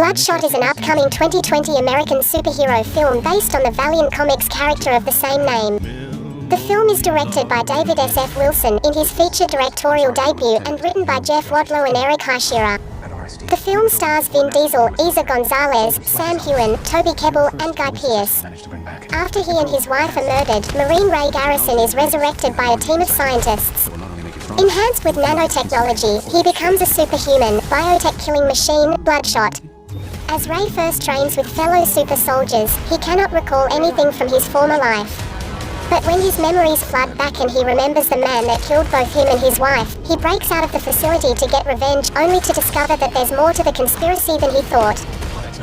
Bloodshot is an upcoming 2020 American superhero film based on the Valiant Comics character of the same name. The film is directed by David S.F. Wilson in his feature directorial debut and written by Jeff Wadlow and Eric Heisserer. The film stars Vin Diesel, Eiza González, Sam Heughan, Toby Kebbell, and Guy Pearce. After he and his wife are murdered, Marine Ray Garrison is resurrected by a team of scientists. Enhanced with nanotechnology, he becomes a superhuman, biotech-killing machine, Bloodshot. As Ray first trains with fellow super soldiers, he cannot recall anything from his former life. But when his memories flood back and he remembers the man that killed both him and his wife, he breaks out of the facility to get revenge, only to discover that there's more to the conspiracy than he thought.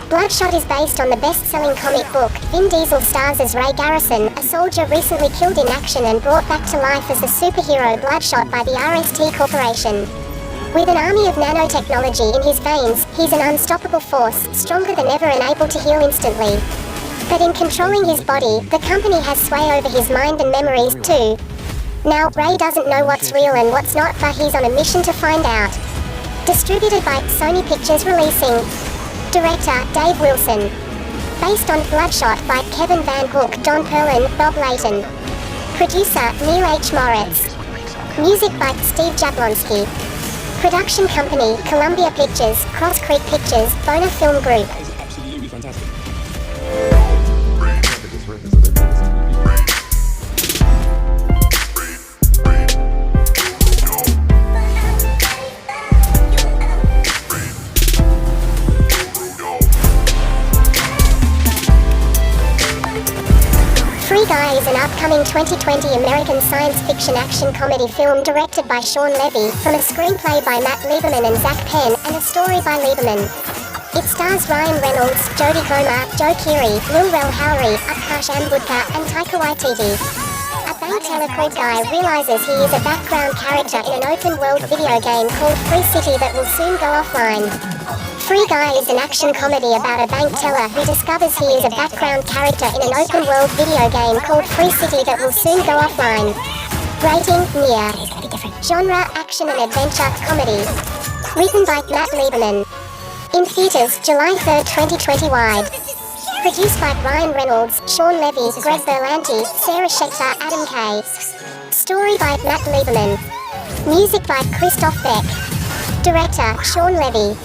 Bloodshot is based on the best-selling comic book. Vin Diesel stars as Ray Garrison, a soldier recently killed in action and brought back to life as the superhero Bloodshot by the RST Corporation. With an army of nanotechnology in his veins, he's an unstoppable force, stronger than ever and able to heal instantly. But in controlling his body, the company has sway over his mind and memories too. Now, Ray doesn't know what's real and what's not, but he's on a mission to find out. Distributed by Sony Pictures Releasing. Director, Dave Wilson. Based on Bloodshot by Kevin Van Hook, Don Perlin, Bob Layton. Producer, Neil H. Moritz. Music by Steve Jablonski. Production company, Columbia Pictures, Cross Creek Pictures, Bona Film Group. Absolutely fantastic. Free Guy is an upcoming 2020 American science fiction action comedy film directed by Shawn Levy, from a screenplay by Matt Lieberman and Zach Penn, and a story by Lieberman. It stars Ryan Reynolds, Jodie Comer, Keery, Lil Rel Howery, Utkarsh Ambudkar, and Taika Waititi. A bank teller called Guy realizes he is a background character in an open-world video game called Free City that will soon go offline. Free Guy is an action comedy about a bank teller who discovers he is a background character in an open-world video game called Free City that will soon go offline. Rating, near. Genre, action and adventure, comedy. Written by Matt Lieberman. In theaters, July 3, 2020 WIID. Produced by Ryan Reynolds, Shawn Levy, Greg Berlanti, Sarah Schechter, Adam Kay. Story by Matt Lieberman. Music by Christoph Beck. Director, Shawn Levy.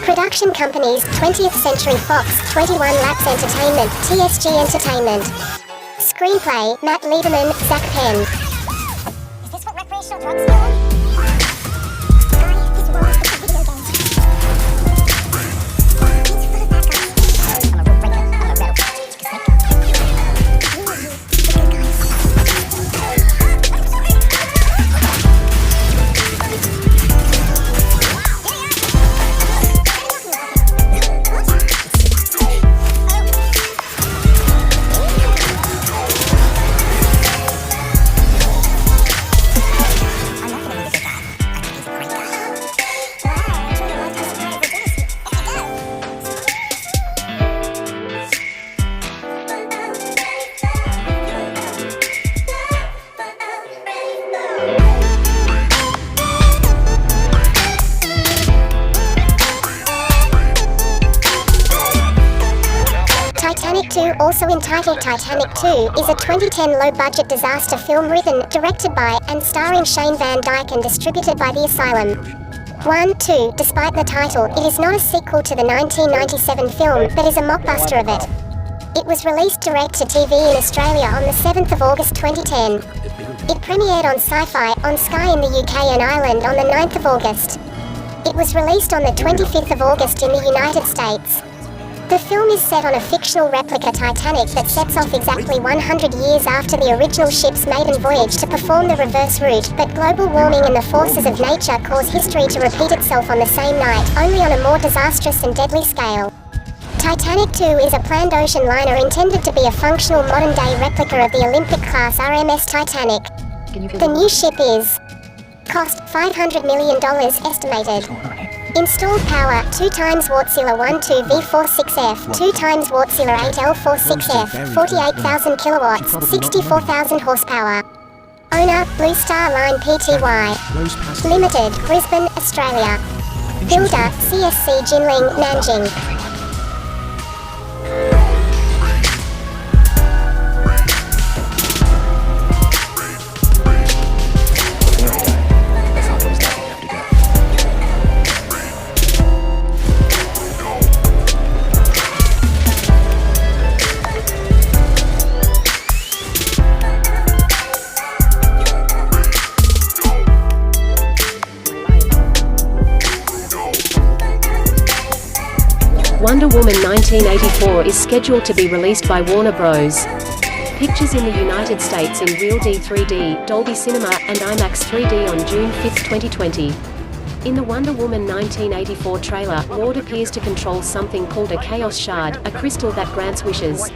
Production companies, 20th Century Fox, 21 Laps Entertainment, TSG Entertainment. Screenplay, Matt Lieberman, Zach Penn. Is this what recreational drugs do? Titanic 2, also entitled Titanic 2, is a 2010 low-budget disaster film written, directed by, and starring Shane Van Dyke and distributed by The Asylum. 2. Despite the title, it is not a sequel to the 1997 film, but is a mockbuster of it. It was released direct-to-TV in Australia on the 7th of August 2010. It premiered on Sci-Fi, on Sky in the UK and Ireland on the 9th of August. It was released on the 25th of August in the United States. The film is set on a fictional replica Titanic that sets off exactly 100 years after the original ship's maiden voyage to perform the reverse route, but global warming and the forces of nature cause history to repeat itself on the same night, only on a more disastrous and deadly scale. Titanic 2 is a planned ocean liner intended to be a functional modern-day replica of the Olympic-class RMS Titanic. The new ship is cost $500 million estimated. Installed power 2 times Wärtsilä 12 V46F, 2 times Wärtsilä 8L46F, 48,000 kilowatts, 64,000 horsepower. Owner, Blue Star Line Pty. Limited, Brisbane, Australia. Builder, CSC Jinling, Nanjing. Wonder Woman 1984 is scheduled to be released by Warner Bros. Pictures in the United States in RealD 3D, Dolby Cinema, and IMAX 3D on June 5, 2020. In the Wonder Woman 1984 trailer, Ward appears to control something called a Chaos Shard, a crystal that grants wishes.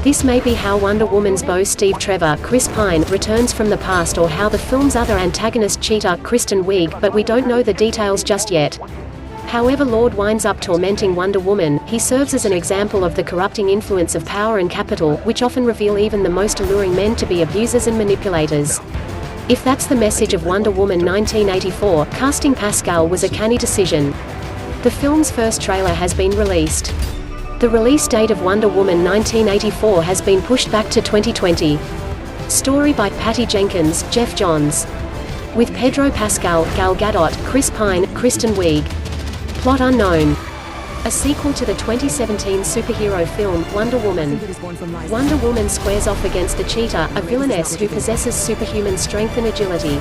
This may be how Wonder Woman's beau Steve Trevor, Chris Pine, returns from the past, or how the film's other antagonist cheater, Kristen Wiig, but we don't know the details just yet. However Lord winds up tormenting Wonder Woman, he serves as an example of the corrupting influence of power and capital, which often reveal even the most alluring men to be abusers and manipulators. If that's the message of Wonder Woman 1984, casting Pascal was a canny decision. The film's first trailer has been released. The release date of Wonder Woman 1984 has been pushed back to 2020. Story by Patty Jenkins, Jeff Johns. With Pedro Pascal, Gal Gadot, Chris Pine, Kristen Wiig. Plot unknown. A sequel to the 2017 superhero film, Wonder Woman. Wonder Woman squares off against the Cheetah, a villainess who possesses superhuman strength and agility.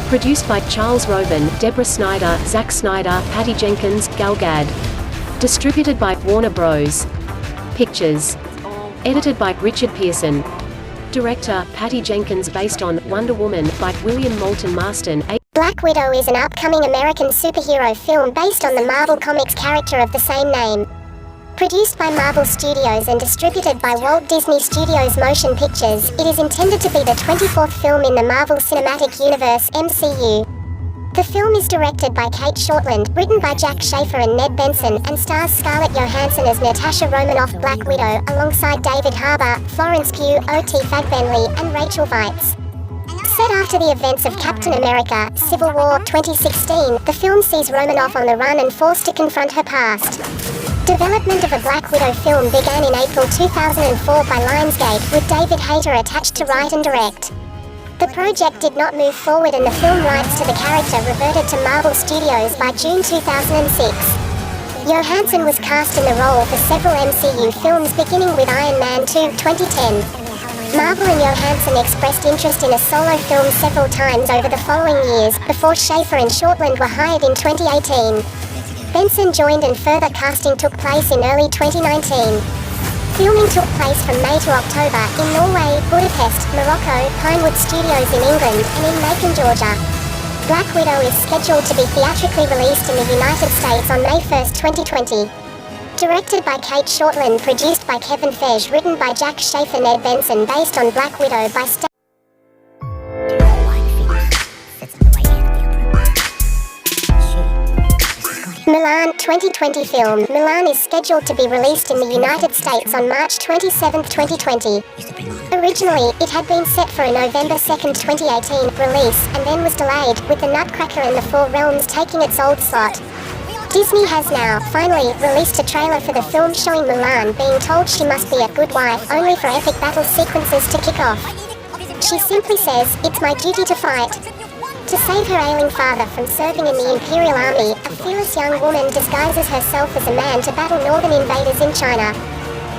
Produced by Charles Roven, Deborah Snyder, Zack Snyder, Patty Jenkins, Gal Gad. Distributed by Warner Bros. Pictures. Edited by Richard Pearson. Director, Patty Jenkins. Based on Wonder Woman, by William Moulton Marston. Black Widow is an upcoming American superhero film based on the Marvel Comics character of the same name. Produced by Marvel Studios and distributed by Walt Disney Studios Motion Pictures, it is intended to be the 24th film in the Marvel Cinematic Universe (MCU). The film is directed by Kate Shortland, written by Jack Schaefer and Ned Benson, and stars Scarlett Johansson as Natasha Romanoff Black Widow, alongside David Harbour, Florence Pugh, O.T. Fagbenley, and Rachel Weisz. Set after the events of Captain America: Civil War 2016, the film sees Romanoff on the run and forced to confront her past. Development of a Black Widow film began in April 2004 by Lionsgate, with David Hayter attached to write and direct. The project did not move forward and the film rights to the character reverted to Marvel Studios by June 2006. Johansson was cast in the role for several MCU films beginning with Iron Man 2, 2010. Marvel and Johansson expressed interest in a solo film several times over the following years, before Schaefer and Shortland were hired in 2018. Benson joined and further casting took place in early 2019. Filming took place from May to October, in Norway, Budapest, Morocco, Pinewood Studios in England, and in Macon, Georgia. Black Widow is scheduled to be theatrically released in the United States on May 1, 2020. Directed by Kate Shortland, produced by Kevin Feige, written by Jack Schaefer, Ned Benson, based on Black Widow by Milan 2020 film. Milan is scheduled to be released in the United States on March 27, 2020. Originally, it had been set for a November 2, 2018 release, and then was delayed, with The Nutcracker and the Four Realms taking its old slot. Disney has now, finally, released a trailer for the film showing Milan being told she must be a good wife only for epic battle sequences to kick off. She simply says, "It's my duty to fight." To save her ailing father from serving in the Imperial Army, a fearless young woman disguises herself as a man to battle northern invaders in China.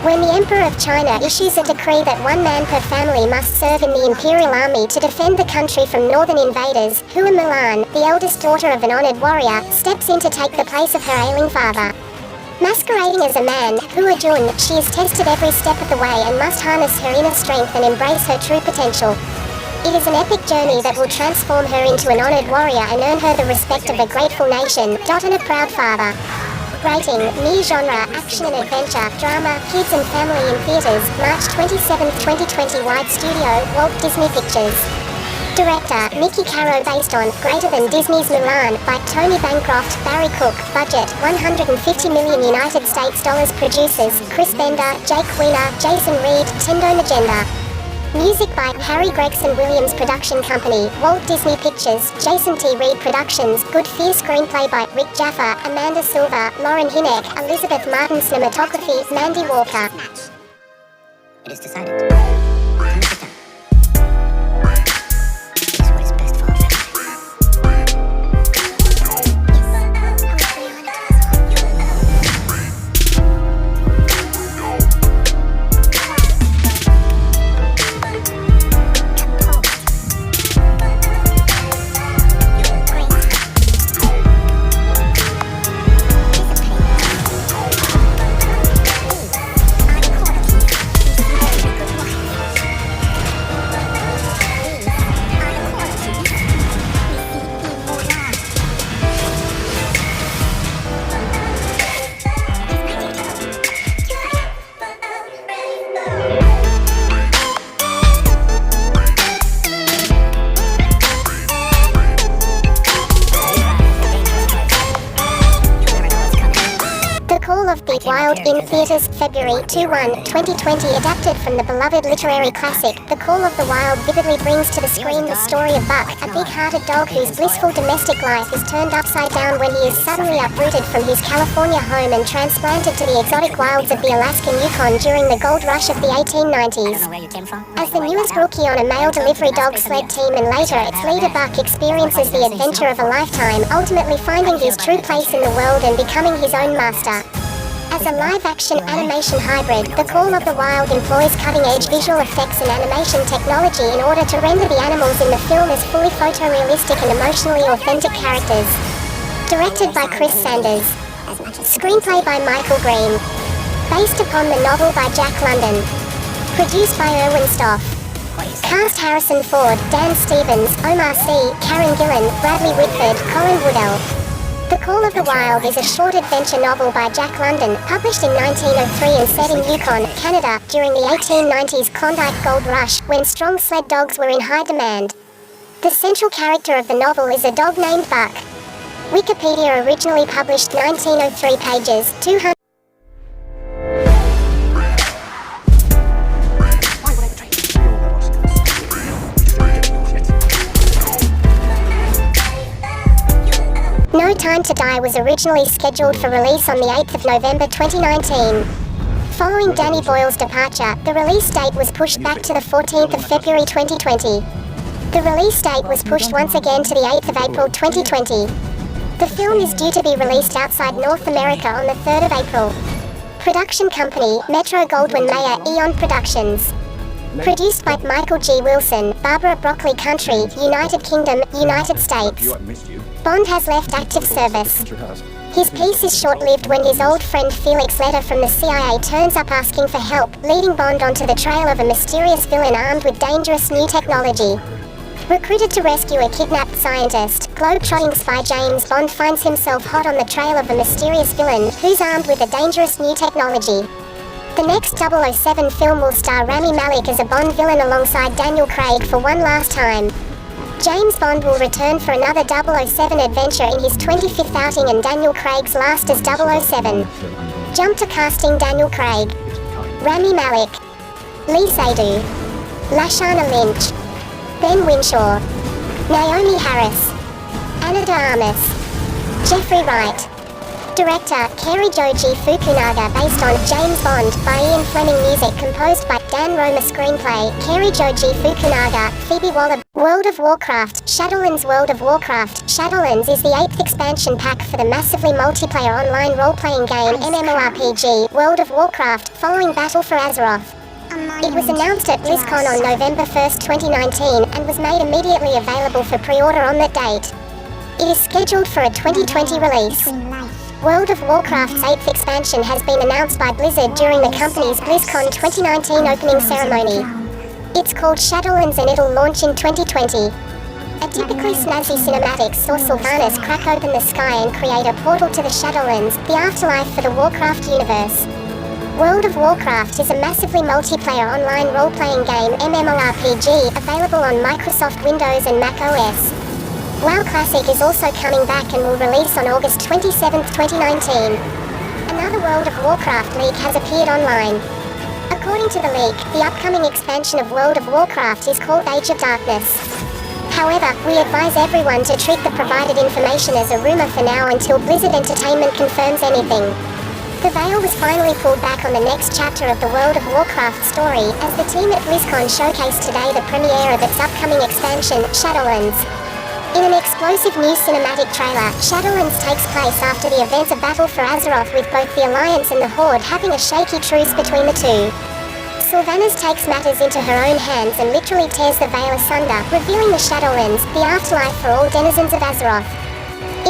When the Emperor of China issues a decree that one man per family must serve in the Imperial Army to defend the country from northern invaders, Hua Mulan, the eldest daughter of an honored warrior, steps in to take the place of her ailing father. Masquerading as a man, Hua Jun, she is tested every step of the way and must harness her inner strength and embrace her true potential. It is an epic journey that will transform her into an honored warrior and earn her the respect of a grateful nation, and a proud father. Rating, new genre, action and adventure, drama, kids and family in theaters, March 27, 2020 WIID Studio, Walt Disney Pictures. Director, Mickey Caro. Based on Greater Than Disney's Mulan, by Tony Bancroft, Barry Cook. Budget, $150 million United States dollars. Producers, Chris Bender, Jake Wiener, Jason Reed, Tendo Magenda. Music by Harry Gregson Williams Production Company, Walt Disney Pictures, Jason T. Reed Productions. Good Fear. Screenplay by Rick Jaffa, Amanda Silva, Lauren Hinek, Elizabeth Martin. Cinematography, Mandy Walker. It is decided. Time to sit down. It is what is best for our family. Call of the Wild in theaters, February 21, 2020. Adapted from the beloved literary classic, The Call of the Wild vividly brings to the screen the story of Buck, a big-hearted dog whose blissful domestic life is turned upside down when he is suddenly uprooted from his California home and transplanted to the exotic wilds of the Alaskan Yukon during the gold rush of the 1890s. As the newest rookie on a mail delivery dog sled team and later its leader Buck experiences the adventure of a lifetime, ultimately finding his true place in the world and becoming his own master. As a live-action animation hybrid, The Call of the Wild employs cutting-edge visual effects and animation technology in order to render the animals in the film as fully photorealistic and emotionally authentic characters. Directed by Chris Sanders. Screenplay by Michael Green. Based upon the novel by Jack London. Produced by Erwin Stoff. Cast: Harrison Ford, Dan Stevens, Omar Sy, Karen Gillan, Bradley Whitford, Colin Woodell. The Call of the Wild is a short adventure novel by Jack London, published in 1903 and set in Yukon, Canada, during the 1890s Klondike Gold Rush, when strong sled dogs were in high demand. The central character of the novel is a dog named Buck. Wikipedia originally published 1903 pages, 200. No Time to Die was originally scheduled for release on the 8th of November 2019. Following Danny Boyle's departure, the release date was pushed back to the 14th of February 2020. The release date was pushed once again to the 8th of April 2020. The film is due to be released outside North America on the 3rd of April. Production company, Metro-Goldwyn-Mayer, Eon Productions. Produced by Michael G. Wilson, Barbara Broccoli Country, United Kingdom, United States. Bond has left active service. His piece is short-lived when his old friend Felix Leiter from the CIA turns up asking for help, leading Bond onto the trail of a mysterious villain armed with dangerous new technology. Recruited to rescue a kidnapped scientist, globe-trotting spy James Bond finds himself hot on the trail of a mysterious villain who's armed with a dangerous new technology. The next 007 film will star Rami Malek as a Bond villain alongside Daniel Craig for one last time. James Bond will return for another 007 adventure in his 25th outing and Daniel Craig's last as 007. Jump to casting: Daniel Craig, Rami Malek, Lee Seydoux, Lashana Lynch, Ben Winshaw, Naomi Harris, Ana de Armas, Jeffrey Wright. Director, Keery Joji Fukunaga. Based on James Bond by Ian Fleming. Music composed by Dan Roma. Screenplay, Keery Joji Fukunaga, Phoebe Waller. World of Warcraft, Shadowlands. World of Warcraft, Shadowlands is the 8th expansion pack for the massively multiplayer online role-playing game MMORPG, World of Warcraft, following Battle for Azeroth. It was announced at BlizzCon on November 1, 2019, and was made immediately available for pre-order on that date. It is scheduled for a 2020 release. World of Warcraft's 8th expansion has been announced by Blizzard during the company's BlizzCon 2019 opening ceremony. It's called Shadowlands and it'll launch in 2020. A typically snazzy cinematic saw Sylvanas crack open the sky and create a portal to the Shadowlands, the afterlife for the Warcraft universe. World of Warcraft is a massively multiplayer online role-playing game MMORPG available on Microsoft Windows and Mac OS. WoW Classic is also coming back and will release on August 27, 2019. Another World of Warcraft leak has appeared online. According to the leak, the upcoming expansion of World of Warcraft is called Age of Darkness. However, we advise everyone to treat the provided information as a rumor for now until Blizzard Entertainment confirms anything. The veil was finally pulled back on the next chapter of the World of Warcraft story, as the team at BlizzCon showcased today the premiere of its upcoming expansion, Shadowlands. In an explosive new cinematic trailer, Shadowlands takes place after the events of Battle for Azeroth, with both the Alliance and the Horde having a shaky truce between the two. Sylvanas takes matters into her own hands and literally tears the veil asunder, revealing the Shadowlands, the afterlife for all denizens of Azeroth.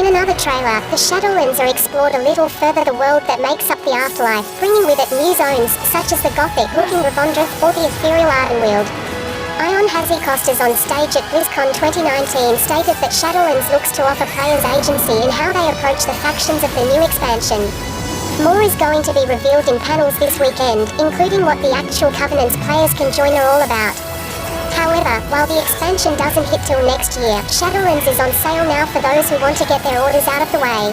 In another trailer, the Shadowlands are explored a little further, the world that makes up the afterlife, bringing with it new zones, such as the Gothic-looking Revondreth or the ethereal Ardenweald. Ion Hazikostas on stage at BlizzCon 2019 stated that Shadowlands looks to offer players agency in how they approach the factions of the new expansion. More is going to be revealed in panels this weekend, including what the actual Covenant's players can join are all about. However, while the expansion doesn't hit till next year, Shadowlands is on sale now for those who want to get their orders out of the way.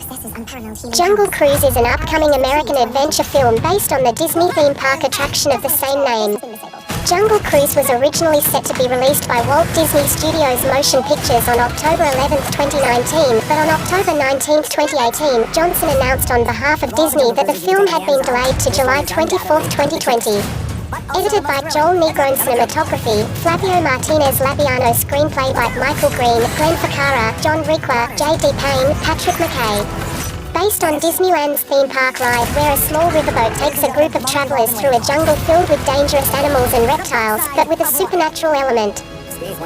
Jungle Cruise is an upcoming American adventure film based on the Disney theme park attraction of the same name. Jungle Cruise was originally set to be released by Walt Disney Studios Motion Pictures on October 11, 2019, but on October 19, 2018, Johnson announced on behalf of Disney that the film had been delayed to July 24, 2020. Edited by Joel Negron, cinematography, Flavio Martinez Labiano, screenplay by Michael Green, Glenn Ficarra, John Requa, J.D. Payne, Patrick McKay. Based on Disneyland's theme park ride, where a small riverboat takes a group of travelers through a jungle filled with dangerous animals and reptiles, but with a supernatural element.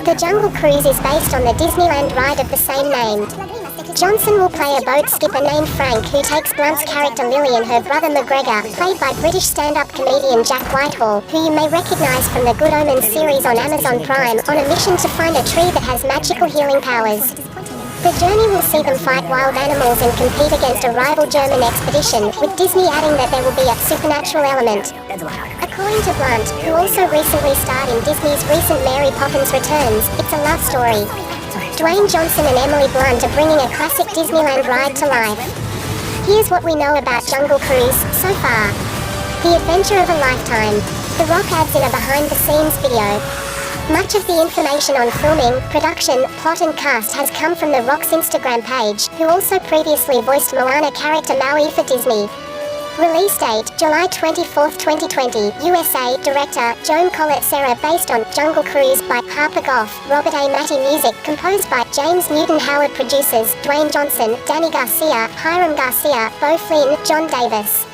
The Jungle Cruise is based on the Disneyland ride of the same name. Johnson will play a boat skipper named Frank, who takes Blunt's character Lily and her brother McGregor, played by British stand-up comedian Jack Whitehall, who you may recognise from the Good Omens series on Amazon Prime, on a mission to find a tree that has magical healing powers. The journey will see them fight wild animals and compete against a rival German expedition, with Disney adding that there will be a supernatural element. According to Blunt, who also recently starred in Disney's recent Mary Poppins Returns, it's a love story. Dwayne Johnson and Emily Blunt are bringing a classic Disneyland ride to life. Here's what we know about Jungle Cruise so far. The adventure of a lifetime. The Rock adds in a behind-the-scenes video. Much of the information on filming, production, plot and cast has come from The Rock's Instagram page, who also previously voiced Moana character Maui for Disney. Release date, July 24, 2020, USA, director, Joan Collett-Serra, based on Jungle Cruise by Harper Goff, Robert A. Matty, music composed by James Newton Howard, producers, Dwayne Johnson, Danny Garcia, Hiram Garcia, Bo Flynn, John Davis.